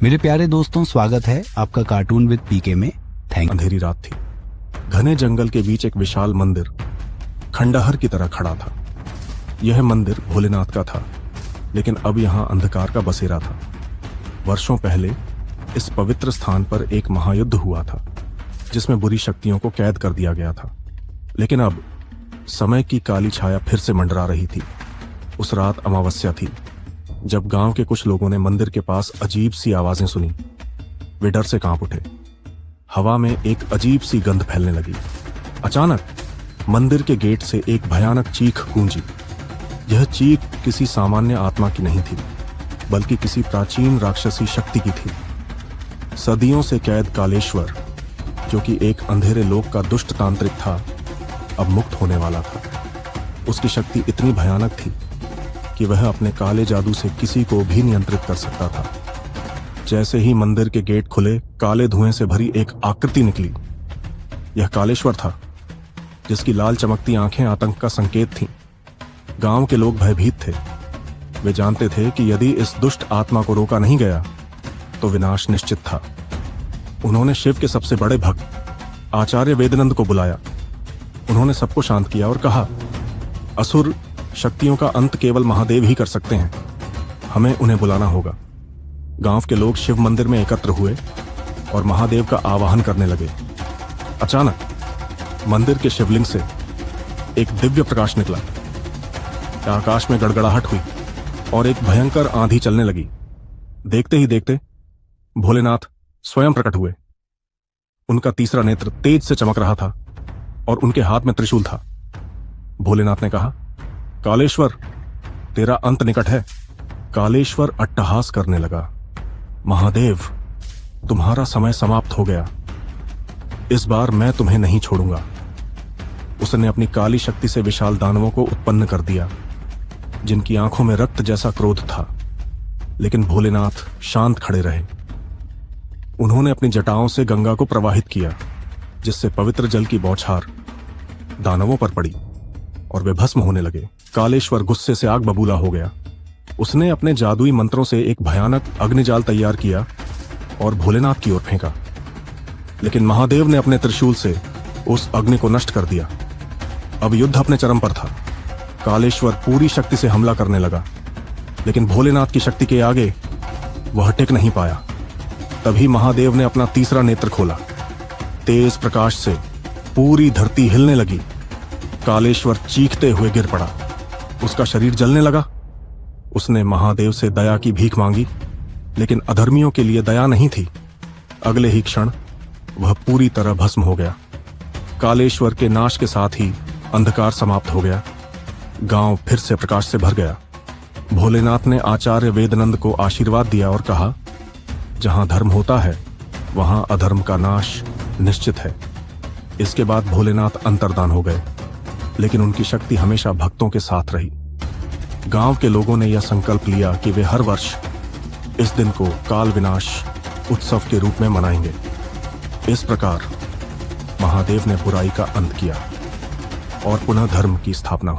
मेरे प्यारे दोस्तों, स्वागत है आपका कार्टून विद पीके में। अंधेरी रात थी। घने जंगल के बीच एक विशाल मंदिर खंडहर की तरह खड़ा था। यह मंदिर भोलेनाथ का था, लेकिन अब यहाँ अंधकार का बसेरा था। वर्षों पहले इस पवित्र स्थान पर एक महायुद्ध हुआ था, जिसमें बुरी शक्तियों को कैद कर दिया गया था। लेकिन अब समय की काली छाया फिर से मंडरा रही थी। उस रात अमावस्या थी, जब गांव के कुछ लोगों ने मंदिर के पास अजीब सी आवाजें सुनी। वे डर से कांप उठे। हवा में एक अजीब सी गंध फैलने लगी। अचानक मंदिर के गेट से एक भयानक चीख गूंजी। यह चीख किसी सामान्य आत्मा की नहीं थी, बल्कि किसी प्राचीन राक्षसी शक्ति की थी। सदियों से कैद कालेश्वर, जो कि एक अंधेरे लोक का दुष्ट तांत्रिक था, अब मुक्त होने वाला था। उसकी शक्ति इतनी भयानक थी कि वह अपने काले जादू से किसी को भी नियंत्रित कर सकता था। जैसे ही मंदिर के गेट खुले, काले धुएं से भरी एक आकृति निकली। यह कालेश्वर था, जिसकी लाल चमकती आंखें आतंक का संकेत थीं। गांव के लोग भयभीत थे। वे जानते थे कि यदि इस दुष्ट आत्मा को रोका नहीं गया तो विनाश निश्चित था। उन्होंने शिव के सबसे बड़े भक्त आचार्य वेदनंद को बुलाया। उन्होंने सबको शांत किया और कहा, असुर शक्तियों का अंत केवल महादेव ही कर सकते हैं। हमें उन्हें बुलाना होगा। गांव के लोग शिव मंदिर में एकत्र हुए और महादेव का आवाहन करने लगे। अचानक मंदिर के शिवलिंग से एक दिव्य प्रकाश निकला। आकाश में गड़गड़ाहट हुई और एक भयंकर आंधी चलने लगी। देखते ही देखते भोलेनाथ स्वयं प्रकट हुए। उनका तीसरा नेत्र तेज से चमक रहा था और उनके हाथ में त्रिशूल था। भोलेनाथ ने कहा, कालेश्वर, तेरा अंत निकट है। कालेश्वर अट्टहास करने लगा, महादेव, तुम्हारा समय समाप्त हो गया। इस बार मैं तुम्हें नहीं छोड़ूंगा। उसने अपनी काली शक्ति से विशाल दानवों को उत्पन्न कर दिया, जिनकी आंखों में रक्त जैसा क्रोध था। लेकिन भोलेनाथ शांत खड़े रहे। उन्होंने अपनी जटाओं से गंगा को प्रवाहित किया, जिससे पवित्र जल की बौछार दानवों पर पड़ी और वे भस्म होने लगे। कालेश्वर गुस्से से आग बबूला हो गया। उसने अपने जादुई मंत्रों से एक भयानक अग्निजाल तैयार किया और भोलेनाथ की ओर फेंका। लेकिन महादेव ने अपने त्रिशूल से उस अग्नि को नष्ट कर दिया। अब युद्ध अपने चरम पर था। कालेश्वर पूरी शक्ति से हमला करने लगा, लेकिन भोलेनाथ की शक्ति के आगे वह टिक नहीं पाया। तभी महादेव ने अपना तीसरा नेत्र खोला। तेज प्रकाश से पूरी धरती हिलने लगी। कालेश्वर चीखते हुए गिर पड़ा। उसका शरीर जलने लगा। उसने महादेव से दया की भीख मांगी, लेकिन अधर्मियों के लिए दया नहीं थी। अगले ही क्षण वह पूरी तरह भस्म हो गया। कालेश्वर के नाश के साथ ही अंधकार समाप्त हो गया। गांव फिर से प्रकाश से भर गया। भोलेनाथ ने आचार्य वेदनंद को आशीर्वाद दिया और कहा, जहां धर्म होता है वहां अधर्म का नाश निश्चित है। इसके बाद भोलेनाथ अंतर्धान हो गए, लेकिन उनकी शक्ति हमेशा भक्तों के साथ रही। गांव के लोगों ने यह संकल्प लिया कि वे हर वर्ष इस दिन को काल विनाश उत्सव के रूप में मनाएंगे। इस प्रकार महादेव ने बुराई का अंत किया और पुनः धर्म की स्थापना हुई।